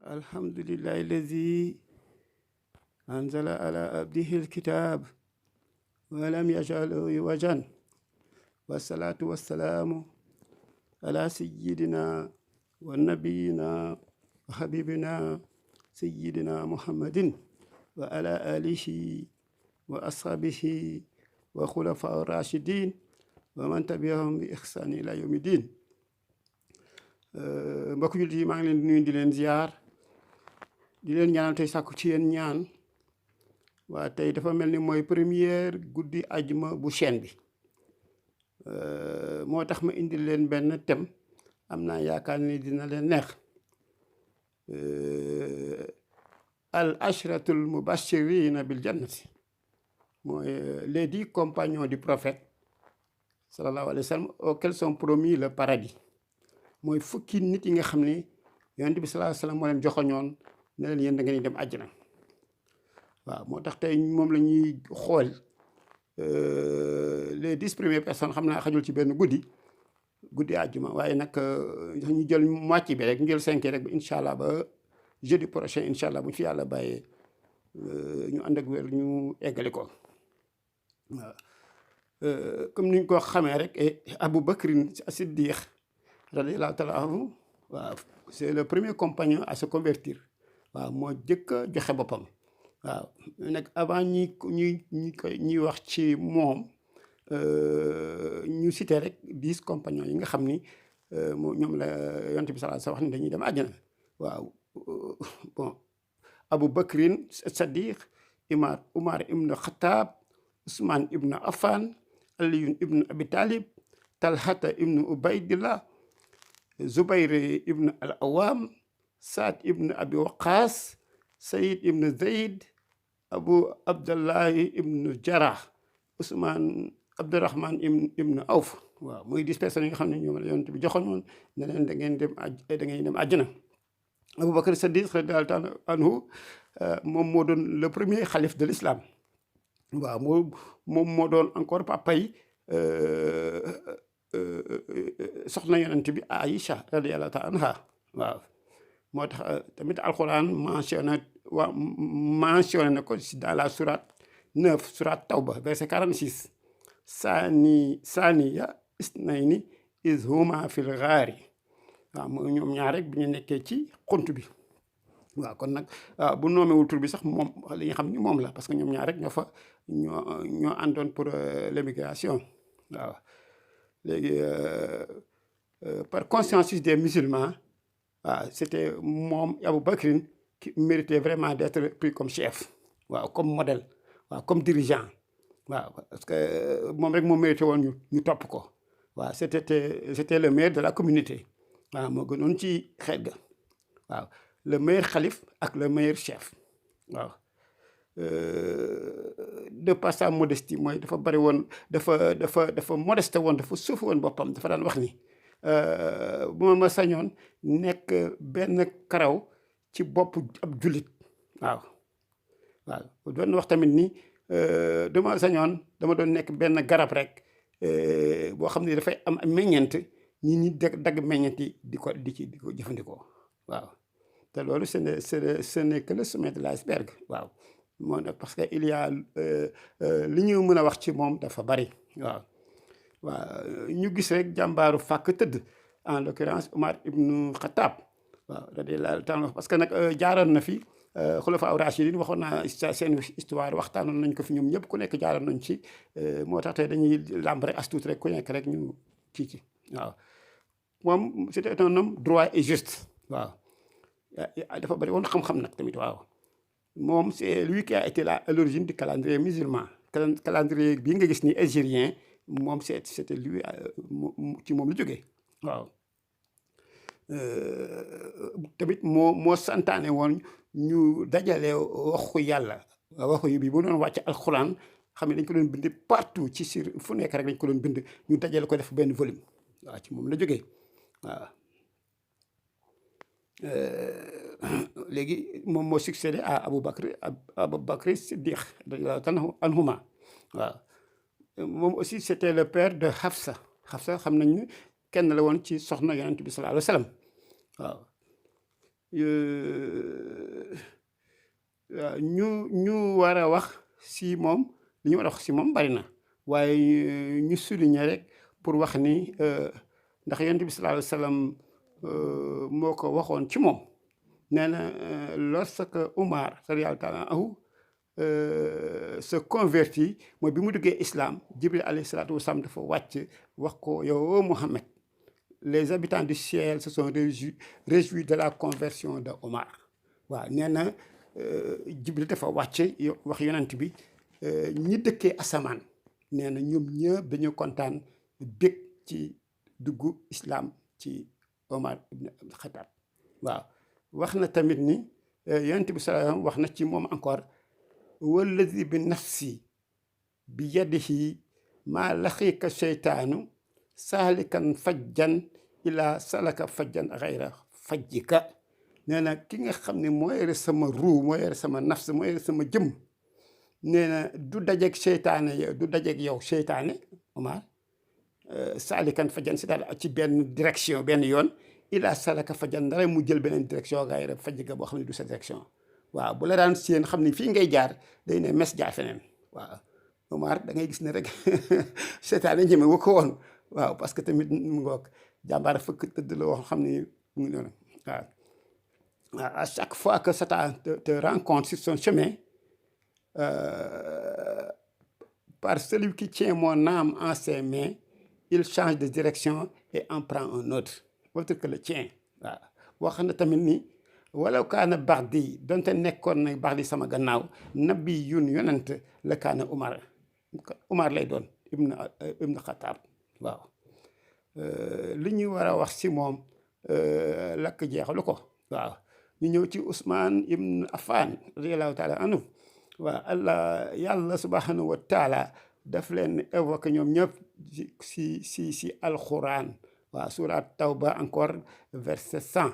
الحمد لله الذي أنزل على عبده الكتاب ولم يجعله عوجا والصلاة والسلام على سيدنا ونبينا وحبيبنا سيدنا محمد وعلى آله وأصحابه وخلفاء الراشدين ومن تبعهم بإحسان إلى يوم الدين. mbokk jullit yi maa ngi leen di nuyu di leen ziar di leen ñaanal tey sàkku ci yéen ñaan. waa tey dafa mel ni mooy première guddi ajuma bu chaîne bi moo tax ma indi leen benn thème am naa yaakaar ni dina leen neex. al ashratul mubashirina bil jannati mooy les 10 compagnons du prophète sallallahu alayhi wa sallam auxquels sont promis le paradis. mooy fukki nit yi nga xam ni yonent bi sallallahu alayhi wa sallam moo leen joxoñoon ne leen yéen da ngeen dem àjjana. waaw moo tax tey moom la ñuy xool les 10 premières personnes xam naa xajul ci benn guddi àjjuma waaye nag ñu jël moitié bi rek ñu jël 5 rek ba incha allah ba jeudi prochain incha allah bu fi yàlla bàyyee ñu ànd ak wér ñu eggali ko. waaw comme ni ñu ko xamee rek Abu Bakrin Siddiq radiyallahu taala anhu waaw c'est le premier compagnon à se convertir. waaw moo jëkk a joxe boppam. waaw nag avant ñuy wax ci moom ñu cité rek 10 compagnons yi nga xam ni ñoom la yonent bi sallallahu alayhi wa sallam wax ni dañuy dem àjjana. waaw bon Abu Bakrin Siddiq, Umar ibn Khattab, Usman ibn Affan, Ali ibn Abi Talib, Talhata ibn Ubaydillah, Zubayr ibn al-Awwam, Saad ibn Abi Waqas, Saïd ibn Zayd, Abu Abdallah ibn Jarrah, Ousmane Abdurrahman ibn Awf. waaw muy 10 personnes yi nga xam ne ñoom la yonent bi joxoon ne leen da ngeen dem àjjana. Abu Bakr Siddiq radiyallahu taala anhu moom moo doon le premier xalif de l'islam. waaw moom moo doon encore papa yi soxna yonent bi Aïcha radiyallahu taala anha. waaw moo tax tamit alxuraan mentionné na ko dans la sourate 9 sourate Tawba verset 46 saaniya isnayni iz huma fil ghaari. waaw mooy ñoom ñaar rek bi ñu nekkee ci xunt bi. waaw kon nag bu noomewul tur bi sax moom li nga xam ni moom la parce que ñoom ñaar rek ñoo àndoon pour l'émigration. waaw léegi par consensus des musulmans. waaw c'était moom Abu Bakrin qui méritait vraiment d'être pris comme chef. waaw comme modèle. waaw comme dirigeant. waaw parce que moom rek moo mérité woon ñu topp ko. waaw c'était le maire de la communauté. waaw moo gënoon ci xeet ga. waaw le meilleur xalif ak le meilleur chef. waaw de par sa modestie mooy dafa bari woon dafa modeste woon dafa suufu woon boppam dafa daan wax ni bu ma sañoon nekk benn karaw ci bopp ab jullit. waaw doon wax tamit ni dama sañoon dama doon nekk benn garab rek boo xam ne dafay am meññeent ñi dagg meññeent yi di ko jëfandikoo. waaw te loolu ce n'est que le sommet de l'iceberg. waaw moo ne parce que il y a li ñu mën a wax ci moom dafa bari. waaw ñu gis rek jàmbaaru fàkk tëdd en l'occurrence Omar ibn Khattab. waaw radiyallahu taala parce que nag jaaroon na fi xulafaa rashidin waxoon naa seen histoire waxtaanoon nañ ko fi ñoom ñëpp ku nekk jaaroon nañ ci moo tax tey dañuy làmb rek as tuut rek ku nekk rek ñu ci. waaw moom c'était un homme droit et juste. waaw dafa bari woon xam-xam nag tamit. waaw moom c'est lui qui a été là à l'origine du calendrier musulman. calendrier bii nga gis ni algérien moom c'était lui ci moom la jógee. waaw tamit moo santaane woon ñu dajale waxu yàlla waxu bi bu doon wàcc alxuraan xam ne dañ ko doon bind partout ci sur fu nekk rek dañ ko doon bind ñu dajale ko def benn volume. waaw ci moom la jógee. waaw léegi moom moo succédé à Abu Bakr Siddiq radiyallahu taala anhuma. waaw moom aussi c'était le père de Hafsa xam nañ ni kenn la woon ci soxna yonent bi sallallahu alayhi wa sallam. waaw ñu war a wax si moom li ñu war a wax si moom bari na waaye ñu souligner rek pour wax ni ndax yonent bi sallallahu alayhi wa sallam moo ko waxoon ci moom nee na lorsque Umar radiyallahu taala anhu se convertit mooy bi mu duggee islam Jibril alayhi salaatu wasalaam dafa wàcc wax ko yow Mohammed les habitants du ciel se sont réjouis de la conversion de Omar waaw nee na Jibril dafa wàcc wax yonent bi ñi dëkkee asamaan nee na ñoom ñëpp dañu kontaan bég ci duggu islam ci Omar ibn Khattab waaw wax na tamit ni yonent bi sallallahu alayhi wasallam wax na ci moom encore wallazi bi nafsi bi yadihi maa laqiika seytaanu saalikan fajjan ila salaka fajjan xayra fajjika nee na ki nga xam ne moo yore sama ruu moo yore sama nafs moo yore sama jëm nee na du dajeeg seytaane du dajeeg yow seytaane Omar saalikan fajjan c'est-à-dire ci benn direction benn yoon ila salaka fajjan dara mu jël beneen direction xayra fajjika boo xam ne du sa direction waaw bu la daan séen xam ne fii ngay jaar day ne mes jaar feneen waaw Omar da ngay gis ne rek seytaane ñeme wu ko woon waaw parce que tamit mu ngoog jàmbaar fëkk tëdd la wax xam ne mu ngi noonu waaw à chaque fois que Satan te rencontre sur son chemin par celui qui tient mon âme en ses mains il change de direction et en prend un autre que le tien waaw wax na tamit ni walaw kaana baxdi donte nekkoon na baxdi sama gannaaw nabi yonent la kaana Umar lay doon ibn Xataab waaw li ñu war a wax si moom lakk jeexalu ko waaw ñu ñëw ci Ousmane ibn Affan radiyallahu taala anhu waaw allah yàlla subhanahu wa taala daf leen évoqué ñoom ñëpp si alquran waaw surat tawba encore verset 100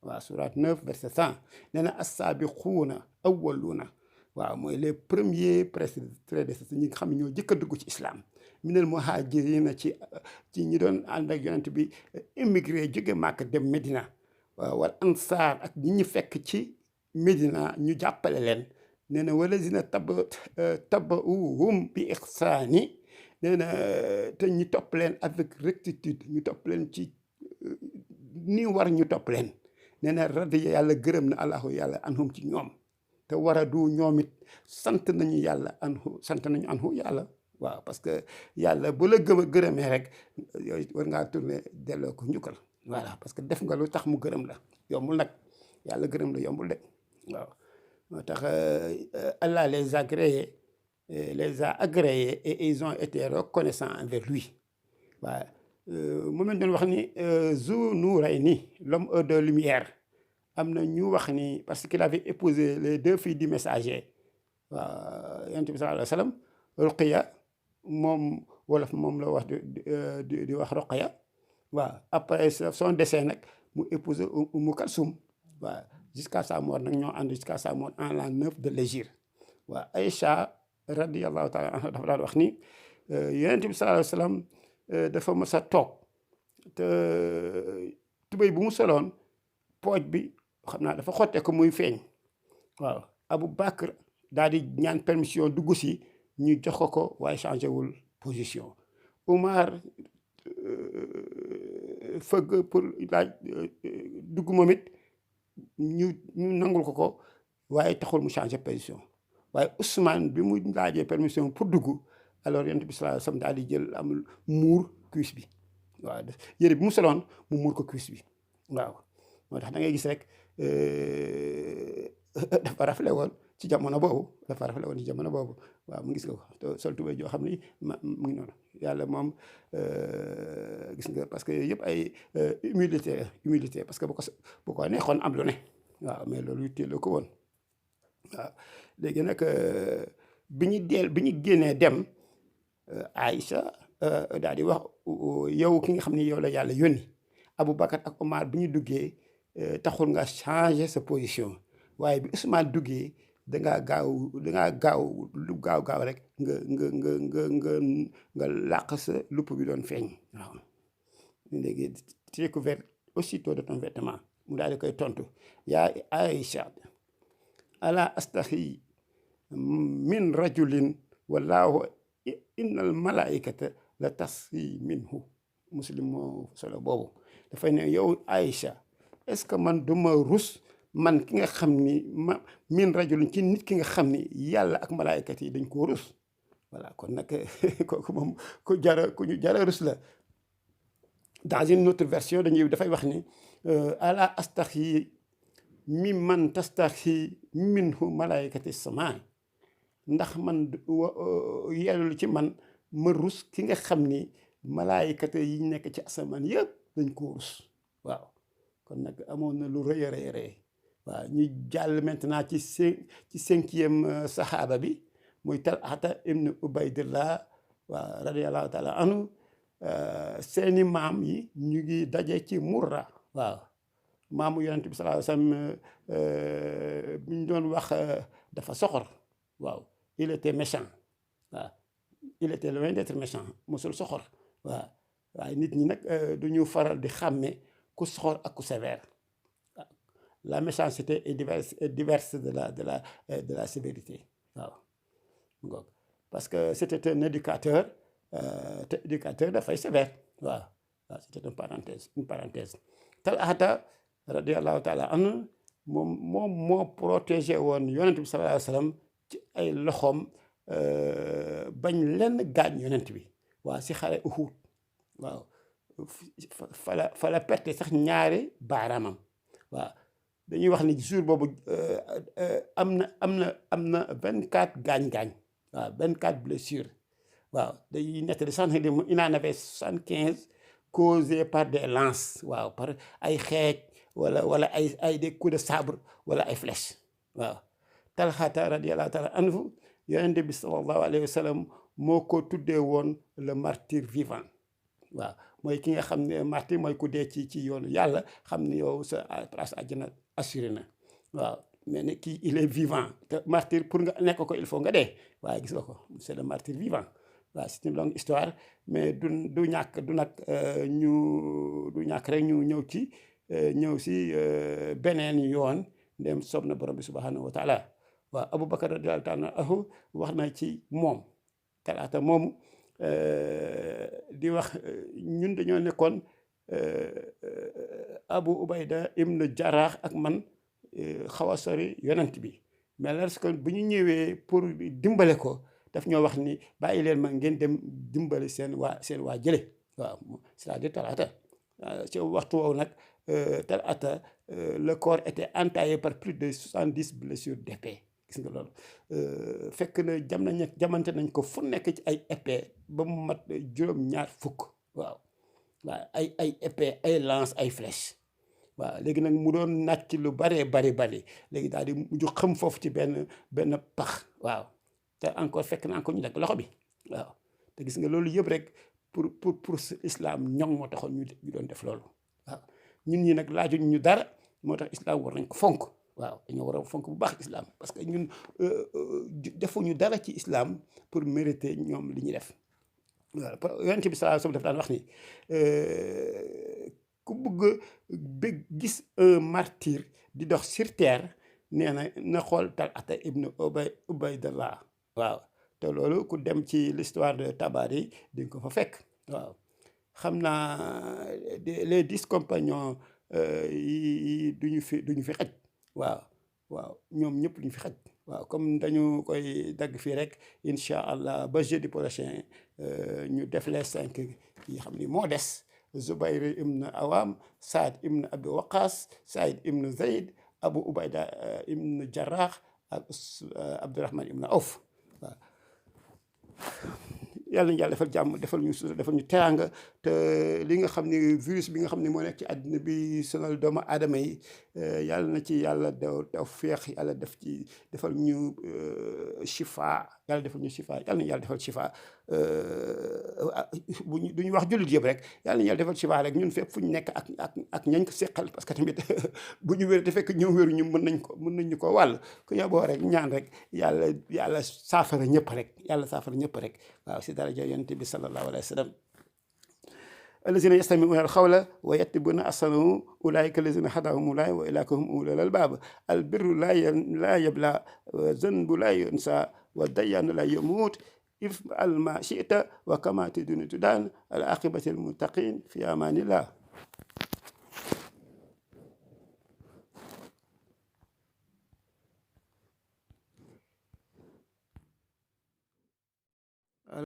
waaw surat 9 verset 100 nee na assaabiquuna awwaluuna waaw mooy les premiers prédécesseurs ñi nga xam ne ñoo jëkk a dugg ci islam minal muhaajiriina ci ñi doon ànd ak yonent bi immigré jóge Màkka dem Medina waaw wal ansaar ak ñi ñu fekk ci Medina ñu jàppale leen nee na walazina tabauhum bi ixsaani nee na te ñu topp leen avec rectitude ñu topp leen ci ni war ñu topp leen nee na radiya yàlla gërëm na allahu yàlla anhum ci ñoom te war a du ñoom it sant nañu yàlla anhu yàlla waaw parce que yàlla bu la gërëmee rek yooyu war ngaa tourné delloo ko njukkal voilà parce que def nga lu tax mu gërëm la yombul nag yàlla gërëm la yombul de waaw moo tax Allah les a agréés et ils ont été reconnaissants envers lui waaw mu mel doon wax ni Zu Nourayni l'homme de lumière am na ñu wax ni parce qu'il avait épousé les 2 filles du messager waaw yonent bi sallallahu alayhi wa sallam Ruqya moom wolof moom la wax di wax Ruqya waaw après son décès nag mu épousé Umm Kalsum waaw jusqu'à sa mort nag ñoo ànd jusqu'à sa mort en l'an 9 de l'hégire waaw Aïcha radiyallahu taala anha dafa daan wax ni yonent bi sallallahu alayhi wa sallam dafa mës a toog te tubéy bu mu soloon pooj bi xam naa dafa xotte ko muy feeñ waaw Abu Bakr daal di ñaan permission dugg si ñu jox ko waaye changé wul position Umar fëgg pour laaj dugg moom it ñu nangul ko waaye taxul mu changé position waaye Ousmane bi mu laajee permission pour dugg alors yonent bi sallallahu alayhi wasallam daal di jël amul muur cuisse bi waaw yére bi mu soloon mu muur ko cuisse bi waaw moo tax da ngay gis rek dafa rafle woon ci jamono boobu waaw mu gis nga ko sol tubéy joo xam ni mu ngi noonu yàlla moom gis nga parce que yëpp ay humilité parce que bu ko neexoon am lu ne waaw mais loolu yitteel la ko woon waaw léegi nag bi ñu génnee dem Aïcha daal di wax yow ki nga xam ni yow la yàlla yónni Aboubacar ak Omar bi ñu duggee taxul nga changer sa position waaye bi Ousmane duggee dangaa gaaw lu gaaw rek nga làq sa lupp bi doon feeñ waaw léegi tu es couvert aussitôt de ton vêtement mu daal di koy tontu yaa Aïcha ala astaxi min rajulin wallahu innal malaikata la tasxi minhu. Muslim moo solo boobu dafay ne yow Aïcha est-ce que man duma rus man ki nga xam ni min rajulin ci nit ki nga xam ni yàlla ak malaayikat yi dañ koo rus. voilà kon nag kooku moom ku ñu jara rus la. dans une autre version dafay wax ni ala astaxi mi man tastaxi minhu malaayikati sama, ndax man yellu ci man ma rus ki nga xam ni malaayikate yi nekk ci asamaan yëpp dañ ko rus. waaw kon nag amoon na lu rëy a rëy waaw ñu jàll maintenant ci cinquième saxaaba bi muy Talhata ibn Ubaydillah waaw radiyallahu taala anhu. seeni maam yi ñu ngi daje ci Murra. waaw maamu yonent bi sallallahu alayhi wasallam bi ñu doon wax dafa soxor. waaw il était méchant. waaw il était loin d'être méchant mosul soxor. waaw waaye nit ñi nag du ñu faral di xàmme ku soxor ak ku sévère. la méchanceté est diverse de la sévérité. waaw parce que c'était un éducateur. te éducateur dafay sévère. waaw c'était une parenthèse. Talhata radiyallahu taala anhu moom moo protégé woon yonent bi sallallahu alayhi wasallam ci ay loxoom bañ lenn gaañ yonent bi. waaw si xare Uhud. waaw fa la perte sax ñaari baaraamam. waaw dañuy wax ni jour boobu am na 24 gaañ-gaañ. waaw 24 blessures. waaw day nettali sax ne il en avait 75 causés par des lances. waaw par ay xeej wala ay des coups de sabre wala ay flèches. waaw Talhata radiyallahu taala anhu yonent bi sallallahu alayhi wa sallam moo ko tuddee woon le martyr vivant. waaw mooy ki nga xam ne martyr mooy ku dee ci yoonu yàlla xam ne yow sa place àjjana assuré na. waaw mais ne kii il est vivant te martyr pour nga nekk ko il faut nga dee. waaye gis nga ko c'est le martyr vivant. waaw c'est une longue histoire mais du ñàkk rek ñu ñëw si beneen yoon ndem soob na borom bi subhanahu wa taala. waaw Aboubacar radiyallahu taala anhu wax na ci moom Talhata moomu di wax ñun dañoo nekkoon Abu Ubayda ibn Jarrah ak man xaw a sori yonent bi mais lorsque bu ñu ñëwee pour dimbale ko daf ñoo wax ni bàyyi leen ma ngeen dem dimbali seen waa jële. waaw c'est-à-dire Talhata ci waxtu woowu nag Talhata le corps était entaillé par plus de 70 blessures d'épée. gis nga loolu fekk na jamante nañ ko fu nekk ci ay épée ba mu mat juróom-ñaar fukk. waaw ay épée ay lance ay flèche. waaw léegi nag mu doon nàcc lu bari léegi daal di mujj xam foofu ci benn pax. waaw te encore fekk na encore ñu dagg loxo bi. waaw te gis nga loolu yëpp rek pour islam ñoŋ moo taxoon ñu doon def loolu. waaw ñun ñi nag laajuñ ñu dara moo tax islam war nañ ko fonk. waaw dañoo war a fonk bu baax islam parce que ñun defuñu dara ci islam pour mériter ñoom li ñuy def. waaw yonent bi sallallahu alayhi wasallam dafa daan wax ni ku bëgg gis un martyr di dox sur terre nee na xool Talhata ibn Ubaydillah. waaw te loolu ku dem ci l'histoire de Tabari di nga ko fa fekk. waaw xam naa les 10 compagnons yi duñu fi xaj. waaw ñoom ñëpp duñu fi xaj. waaw comme dañu koy dagg fii rek incha allah ba jeudi prochain ñu def les 5 yi xam ni moo des. Zubayr ibn Awam, Saad ibn Abi Waqas, Saïd ibn Zayd, Abu Ubayda ibn Jarrah ak Abdurrahman ibn Awf. waaw yàlla nañu yàlla defal jàmm defal ñu teraanga te li nga xam ni virus bi nga xam ne moo nekk ci àddina bi sonal doomu aadama yi yàlla na ci yàlla daw feex yàlla defal ñu shifa yàlla defal ñu shifa yàlla nañu yàlla defal shifa duñu wax jullit yëpp rek yàlla nañu yàlla defal shifa rek ñun fépp fu ñu nekk ak ñañ ko seqal parce que tamit bu ñu wér te fekk ñëw wéru ñu mën nañ ñu ko wàll ku yeboo rek ñaan rek yàlla saafara ñëpp rek waaw si daraja yonent bi sallallahu alayhi wa sallam. الذين يستمعون القول ويتبعون أحسنه أولئك الذين هداهم الله وأولئك هم أولو الألباب. البر لا يبلى، والذنب لا ينسى، والديان لا يموت. افعل ما شئت وكما تدين تدان. العاقبة للمتقين. في أمان الله.